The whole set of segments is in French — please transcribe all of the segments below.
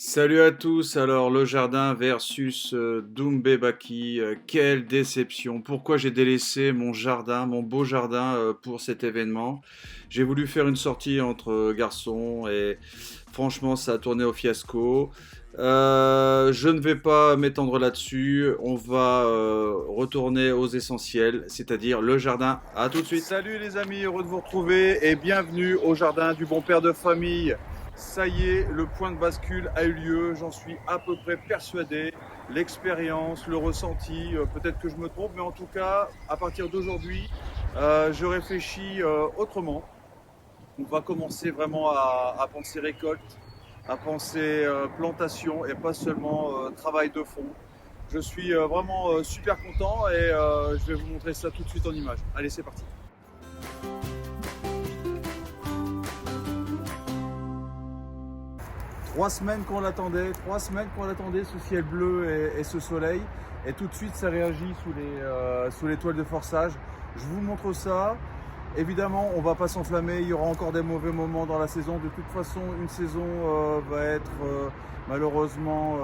Salut à tous, alors le jardin versus Doumbé Baki, quelle déception. Pourquoi j'ai délaissé mon jardin, mon beau jardin pour cet événement? J'ai voulu faire une sortie entre garçons et franchement ça a tourné au fiasco. Je ne vais pas m'étendre là-dessus, on va retourner aux essentiels, c'est-à-dire le jardin. À tout de suite. Salut les amis, heureux de vous retrouver et bienvenue au jardin du bon père de famille. Ça y est, le point de bascule a eu lieu, j'en suis à peu près persuadé. L'expérience, le ressenti, peut-être que je me trompe, mais en tout cas, à partir d'aujourd'hui, je réfléchis autrement. On va commencer vraiment à penser récolte, à penser plantation et pas seulement travail de fond. Je suis vraiment super content et je vais vous montrer ça tout de suite en image. Allez, c'est parti. 3 semaines qu'on l'attendait, 3 semaines qu'on l'attendait, ce ciel bleu et ce soleil. Et tout de suite, ça réagit sous les toiles de forçage. Je vous montre ça. Évidemment, on ne va pas s'enflammer. Il y aura encore des mauvais moments dans la saison. De toute façon, une saison va être malheureusement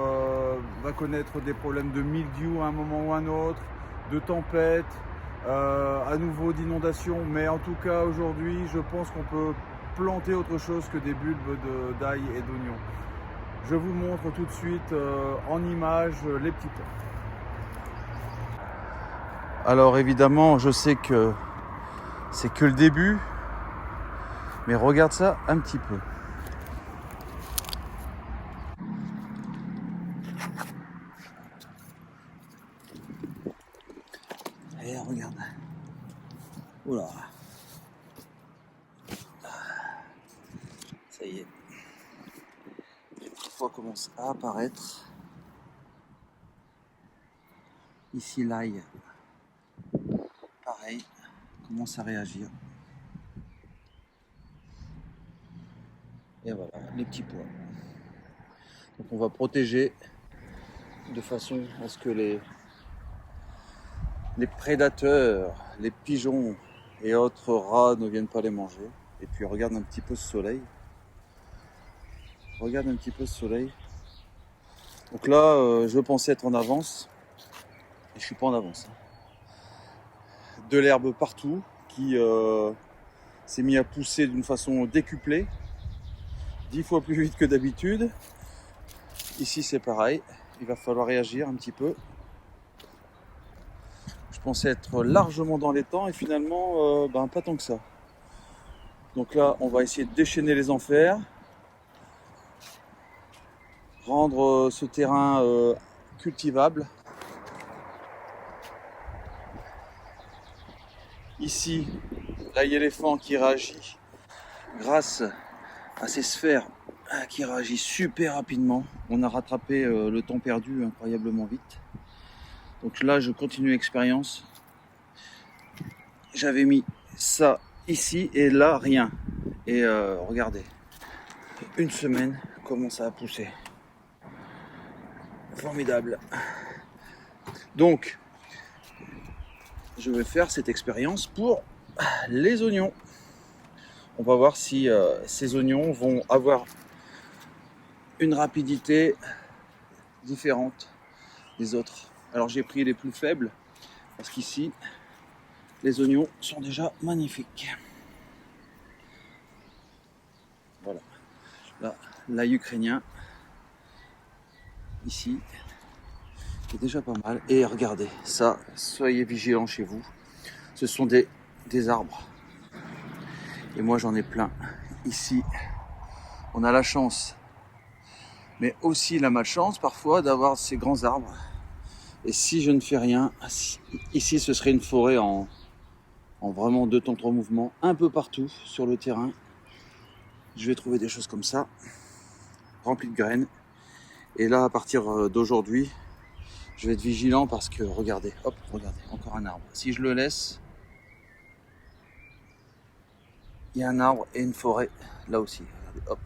va connaître des problèmes de mildiou à un moment ou un autre, de tempête, à nouveau d'inondations. Mais en tout cas, aujourd'hui, je pense qu'on peut planter autre chose que des bulbes d'ail et d'oignons. Je vous montre tout de suite en image les petits pois. Alors évidemment, je sais que c'est que le début, mais regarde ça un petit peu. Et regarde. Oula. Ça y est. Les petites pois commencent à apparaître. Ici l'ail, pareil, commence à réagir. Et voilà, les petits pois. Donc on va protéger de façon à ce que les prédateurs, les pigeons et autres rats ne viennent pas les manger. Et puis regarde un petit peu ce soleil. Regarde un petit peu ce soleil. Donc là, je pensais être en avance. Et je suis pas en avance. De l'herbe partout qui s'est mis à pousser d'une façon décuplée. 10 fois plus vite que d'habitude. Ici c'est pareil. Il va falloir réagir un petit peu. Je pensais être largement dans les temps et finalement pas tant que ça. Donc là on va essayer de déchaîner les enfers. Rendre ce terrain cultivable. Ici, l'ail éléphant qui réagit grâce à ces sphères qui réagissent super rapidement. On a rattrapé le temps perdu incroyablement vite. Donc là, je continue l'expérience. J'avais mis ça ici et là, rien. Et regardez, une semaine, comment ça a poussé. Formidable. Donc, je vais faire cette expérience pour les oignons. On va voir si ces oignons vont avoir une rapidité différente des autres. Alors j'ai pris les plus faibles parce qu'ici les oignons sont déjà magnifiques. Voilà. Là, l'ail ukrainien ici est déjà pas mal. Et regardez, ça, soyez vigilants chez vous. Ce sont des arbres. Et moi j'en ai plein. Ici, on a la chance, mais aussi la malchance parfois d'avoir ces grands arbres. Et si je ne fais rien, ici ce serait une forêt en vraiment 2 temps 3 mouvements, un peu partout sur le terrain. Je vais trouver des choses comme ça, remplies de graines. Et là, à partir d'aujourd'hui, je vais être vigilant parce que, regardez, hop, regardez, encore un arbre. Si je le laisse, il y a un arbre et une forêt là aussi. Regardez, hop.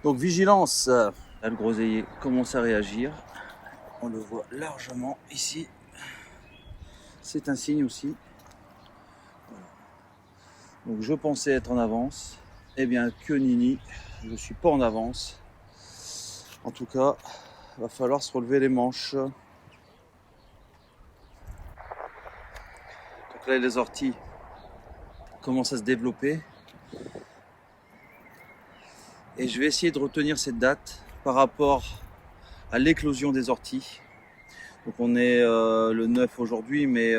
Donc vigilance, là le groseillier commence à réagir. On le voit largement ici. C'est un signe aussi. Voilà. Donc je pensais être en avance. Eh bien que nini. je ne suis pas en avance. En tout cas, il va falloir se relever les manches. Donc là, les orties commencent à se développer. Et je vais essayer de retenir cette date par rapport à l'éclosion des orties. Donc on est le 9 aujourd'hui, mais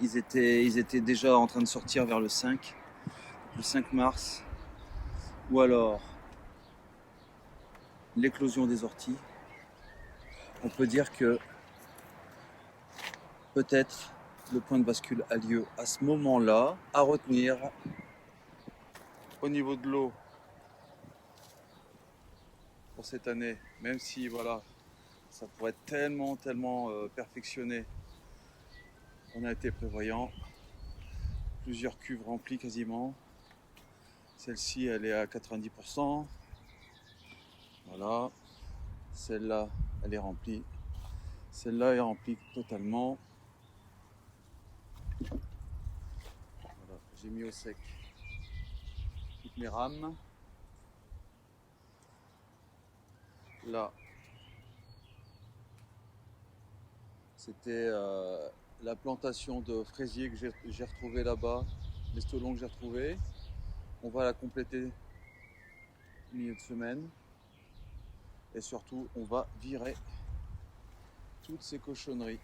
ils étaient déjà en train de sortir vers le 5 mars. Ou alors l'éclosion des orties. On peut dire que peut-être le point de bascule a lieu à ce moment-là. À retenir au niveau de l'eau pour cette année, même si voilà, ça pourrait être tellement perfectionné. On a été prévoyant, plusieurs cuves remplies quasiment. Celle-ci, elle est à 90%. Voilà. Celle-là, elle est remplie. Celle-là est remplie totalement. Voilà. J'ai mis au sec toutes mes rames. Là, c'était la plantation de fraisiers que j'ai retrouvé là-bas, les stolons que j'ai retrouvés. On va la compléter milieu de semaine. Et surtout, on va virer toutes ces cochonneries.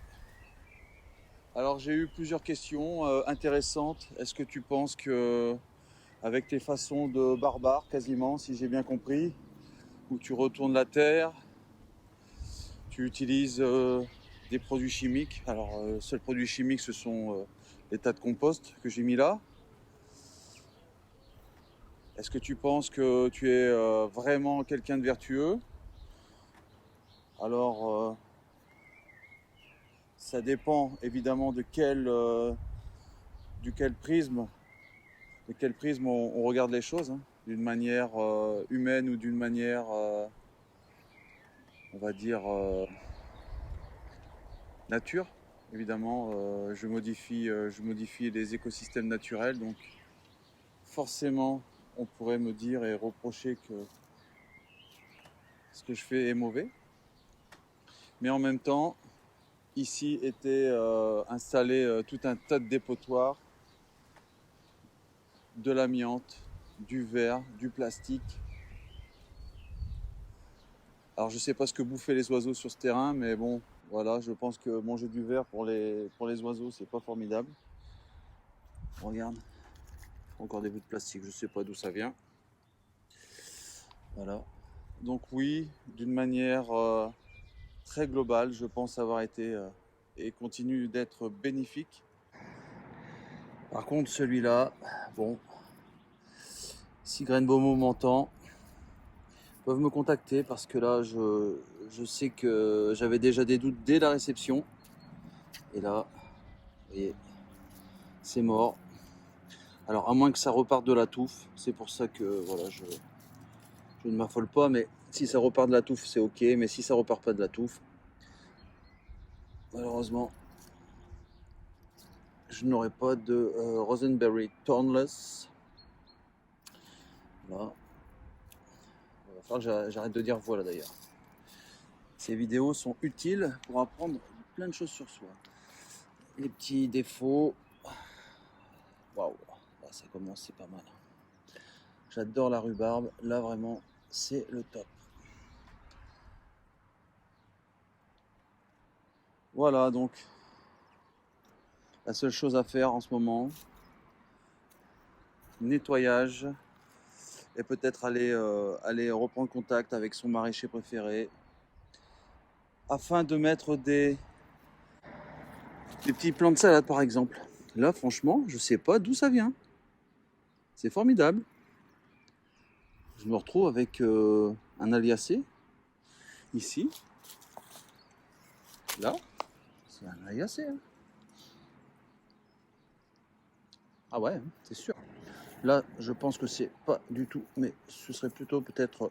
Alors j'ai eu plusieurs questions intéressantes. Est-ce que tu penses que, avec tes façons de barbare quasiment, si j'ai bien compris, où tu retournes la terre, tu utilises des produits chimiques. Alors le seul produit chimique, ce sont les tas de compost que j'ai mis là. Est-ce que tu penses que tu es vraiment quelqu'un de vertueux? Alors ça dépend évidemment du quel prisme on regarde les choses, hein, d'une manière humaine ou d'une manière, on va dire, nature. Évidemment, je modifie les écosystèmes naturels, donc forcément, on pourrait me dire et reprocher que ce que je fais est mauvais. Mais en même temps, ici était installé tout un tas de dépotoirs, de l'amiante, du verre, du plastique. Alors je sais pas ce que bouffaient les oiseaux sur ce terrain, mais bon, voilà, je pense que manger du verre pour les oiseaux, c'est pas formidable. Regarde, encore des bouts de plastique, je sais pas d'où ça vient. Voilà. Donc oui, d'une manière très globale, je pense avoir été et continue d'être bénéfique. Par contre, celui-là, bon, si Grainbomo m'entend, peuvent me contacter parce que là, je sais que j'avais déjà des doutes dès la réception. Et là, vous voyez, c'est mort. Alors, à moins que ça reparte de la touffe, c'est pour ça que voilà, je ne m'affole pas. Mais si ça repart de la touffe, c'est ok. Mais si ça repart pas de la touffe, malheureusement, je n'aurai pas de Rosenberry Thornless. Là. Il va falloir que j'arrête de dire voilà d'ailleurs. Ces vidéos sont utiles pour apprendre plein de choses sur soi. Les petits défauts. Waouh, là ça commence, c'est pas mal. J'adore la rhubarbe. Là vraiment, c'est le top. Voilà donc la seule chose à faire en ce moment, nettoyage et peut-être aller reprendre contact avec son maraîcher préféré afin de mettre des petits plants de salade par exemple. Là franchement, je sais pas d'où ça vient. C'est formidable. Je me retrouve avec un aliacé ici. Là, c'est un aliacé. Hein. Ah ouais, c'est sûr. Là, je pense que c'est pas du tout, mais ce serait plutôt peut-être.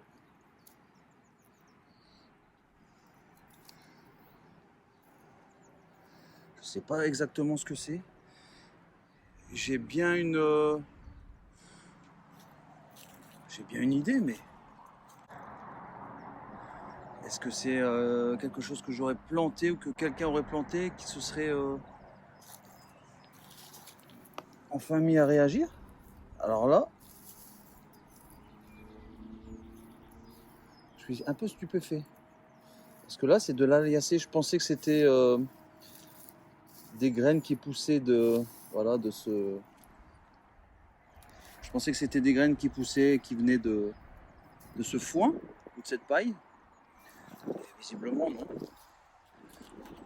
Je sais pas exactement ce que c'est. J'ai bien une idée, mais Est-ce que c'est quelque chose que j'aurais planté ou que quelqu'un aurait planté qui se serait enfin mis à réagir? Alors là, je suis un peu stupéfait. Parce que là, c'est de l'Aliacée. Je pensais que c'était des graines qui poussaient de, voilà, de ce. Je pensais que c'était des graines qui poussaient, qui venaient de ce foin ou de cette paille. Et visiblement, non.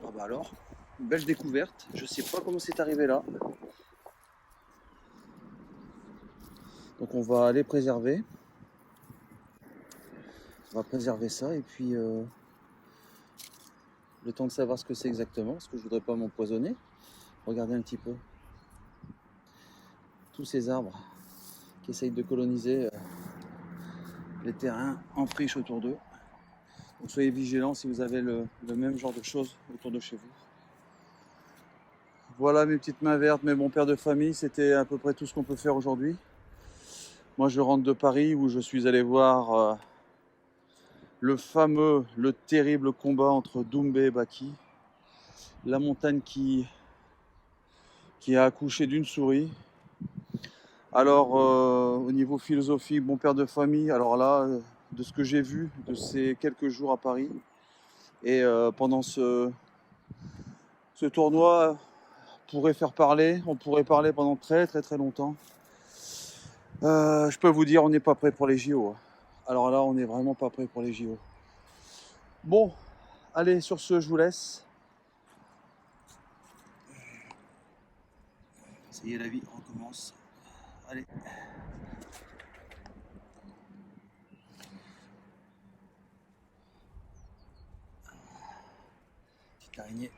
Ah bah alors, une belle découverte. Je sais pas comment c'est arrivé là. Donc on va aller préserver. On va préserver ça et puis le temps de savoir ce que c'est exactement, parce que je voudrais pas m'empoisonner. Regardez un petit peu tous ces arbres qui essayent de coloniser les terrains en friche autour d'eux. Donc soyez vigilants si vous avez le même genre de choses autour de chez vous. Voilà mes petites mains vertes, mes bons pères de famille, c'était à peu près tout ce qu'on peut faire aujourd'hui. Moi je rentre de Paris où je suis allé voir le terrible combat entre Doumbé et Baki. La montagne qui a accouché d'une souris. Alors au niveau philosophique, bon père de famille, alors là, de ce que j'ai vu de ces quelques jours à Paris, et pendant ce tournoi, on pourrait parler pendant très longtemps. Je peux vous dire, on n'est pas prêt pour les JO. Hein. Alors là, on n'est vraiment pas prêt pour les JO. Bon, allez, sur ce, je vous laisse. Ça y est, la vie recommence. Allez. Petite araignée.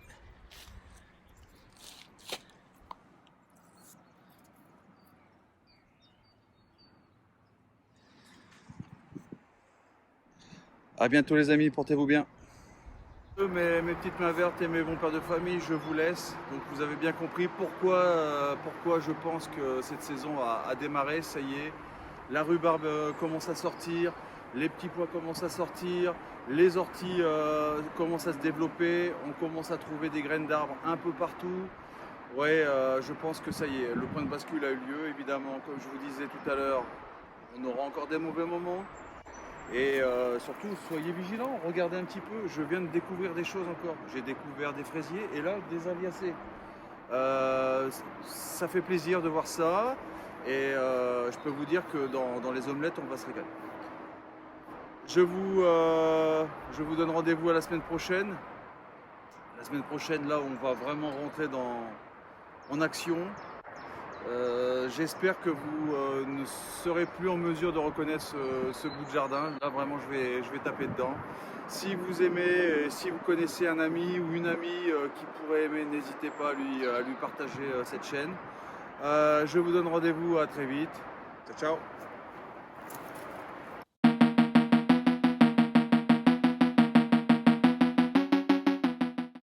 À bientôt les amis, portez-vous bien. Mes petites mains vertes et mes bons pères de famille, je vous laisse. Donc vous avez bien compris pourquoi je pense que cette saison a démarré. Ça y est, la rhubarbe commence à sortir, les petits pois commencent à sortir, les orties commencent à se développer, on commence à trouver des graines d'arbres un peu partout. Ouais, je pense que ça y est, le point de bascule a eu lieu. Évidemment, comme je vous disais tout à l'heure, on aura encore des mauvais moments. Et surtout, soyez vigilants, regardez un petit peu. Je viens de découvrir des choses encore. J'ai découvert des fraisiers et là, des aliacées. Ça fait plaisir de voir ça. Et je peux vous dire que dans les omelettes, on va se régaler. Je vous donne rendez-vous à la semaine prochaine. La semaine prochaine, là, on va vraiment rentrer en action. J'espère que vous ne serez plus en mesure de reconnaître ce bout de jardin. Là vraiment je vais taper dedans. Si vous aimez, si vous connaissez un ami ou une amie qui pourrait aimer, n'hésitez pas à lui partager cette chaîne. Je vous donne rendez-vous à très vite. Ciao ciao.